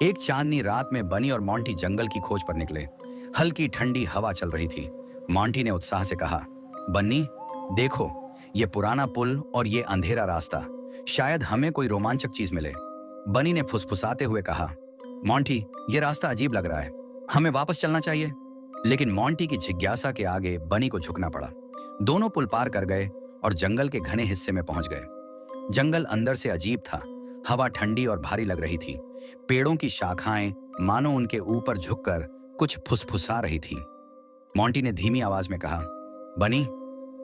एक चांदनी रात में बनी और मोंटी जंगल की खोज पर निकले। हल्की ठंडी हवा चल रही थी। मोंटी ने उत्साह से कहा, बन्नी, देखो, ये पुराना पुल और ये अंधेरा रास्ता, शायद हमें कोई रोमांचक चीज मिले। बनी ने फुसफुसाते हुए कहा, मोंटी, ये रास्ता अजीब लग रहा है, हमें वापस चलना चाहिए। लेकिन मोंटी की जिज्ञासा के आगे बनी को झुकना पड़ा। दोनों पुल पार कर गए और जंगल के घने हिस्से में पहुंच गए। जंगल अंदर से अजीब था। हवा ठंडी और भारी लग रही थी। पेड़ों की शाखाएं मानो उनके ऊपर झुककर कुछ फुसफुसा रही थी। मोंटी ने धीमी आवाज में कहा, बनी,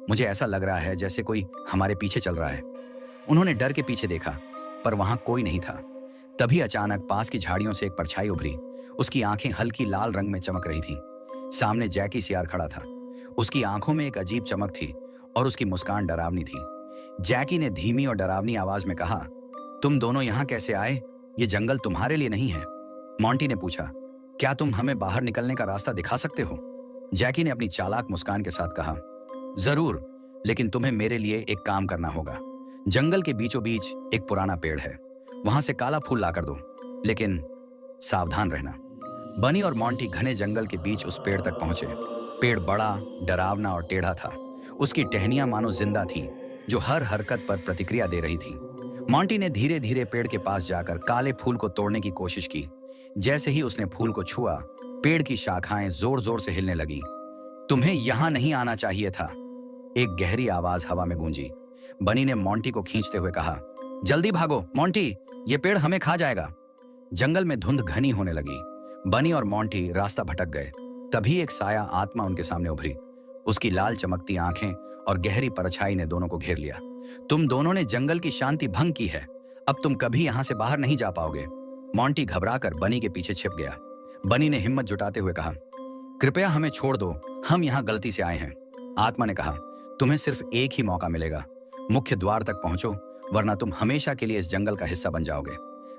मुझे ऐसा लग रहा है जैसे कोई हमारे पीछे चल रहा है। उन्होंने डर के पीछे देखा, पर वहां कोई नहीं था। तभी अचानक पास की झाड़ियों से एक परछाई उभरी। उसकी आंखें हल्की लाल रंग में चमक रही थीं। सामने जैकी सियार खड़ा था। उसकी आंखों में एक अजीब चमक थी और उसकी मुस्कान डरावनी थी। जैकी ने धीमी और डरावनी आवाज में कहा, तुम दोनों यहां कैसे आए? ये जंगल तुम्हारे लिए नहीं है। मोंटी ने पूछा, क्या तुम हमें बाहर निकलने का रास्ता दिखा सकते हो? जैकी ने अपनी चालाक मुस्कान के साथ कहा, जरूर, लेकिन तुम्हें मेरे लिए एक काम करना होगा। जंगल के बीचों बीच एक पुराना पेड़ है, वहां से काला फूल लाकर दो, लेकिन सावधान रहना। बनी और मोंटी घने जंगल के बीच उस पेड़ तक पहुंचे। पेड़ बड़ा, डरावना और टेढ़ा था। उसकी टहनियां मानो जिंदा थीं, जो हर हरकत पर प्रतिक्रिया दे रही थी। मोंटी ने धीरे धीरे पेड़ के पास जाकर काले फूल को तोड़ने की कोशिश की। जैसे ही उसने फूल को छुआ, पेड़ की शाखाएं जोर जोर से हिलने लगी। तुम्हें यहां नहीं आना चाहिए था, एक गहरी आवाज हवा में गूंजी। बनी ने मोंटी को खींचते हुए कहा, जल्दी भागो मोंटी, ये पेड़ हमें खा जाएगा। जंगल में धुंध घनी होने लगी। बनी और मोंटी रास्ता भटक गए। तभी एक साया आत्मा उनके सामने उभरी। उसकी लाल चमकती आंखें और गहरी परछाई ने दोनों को घेर लिया। तुम दोनों ने जंगल की शांति भंग की है, अब तुम कभी यहां से बाहर नहीं जा पाओगे। मोंटी घबराकर बनी के पीछे छिप गया। बनी ने हिम्मत जुटाते हुए कहा, कृपया हमें छोड़ दो, हम यहां गलती से आए हैं। आत्मा ने कहा, तुम्हें सिर्फ एक ही मौका मिलेगा, मुख्य द्वार तक पहुंचो, वरना तुम हमेशा के लिए इस जंगल का हिस्सा बन जाओगे।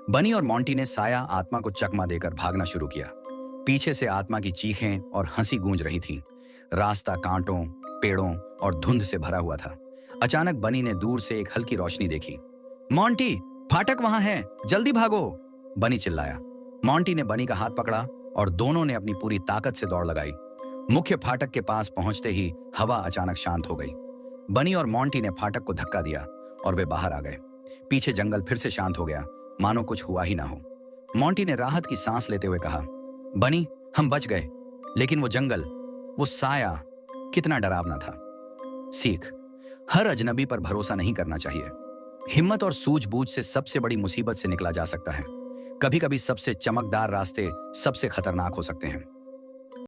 बनी और मोंटी ने साया आत्मा को चकमा देकर भागना शुरू किया। पीछे से आत्मा की चीखें और हंसी गूंज रही थी। रास्ता कांटों, पेड़ों और धुंध से भरा हुआ था। अचानक बनी ने दूर से एक हल्की रोशनी देखी। मोंटी, फाटक वहां है, जल्दी भागो, बनी चिल्लाया। मोंटी ने बनी का हाथ पकड़ा और दोनों ने अपनी पूरी ताकत से दौड़ लगाई। मुख्य फाटक के पास पहुंचते ही हवा अचानक शांत हो गई। बनी और मोंटी ने फाटक को धक्का दिया और वे बाहर आ गए। पीछे जंगल फिर से शांत हो गया, मानो कुछ हुआ ही ना हो। मोंटी ने राहत की सांस लेते हुए कहा, बनी, हम बच गए, लेकिन वो जंगल, वो साया, कितना डरावना था। सीख, हर अजनबी पर भरोसा नहीं करना चाहिए। हिम्मत और सूझबूझ से सबसे बड़ी मुसीबत से निकला जा सकता है। कभी कभी सबसे चमकदार रास्ते सबसे खतरनाक हो सकते हैं।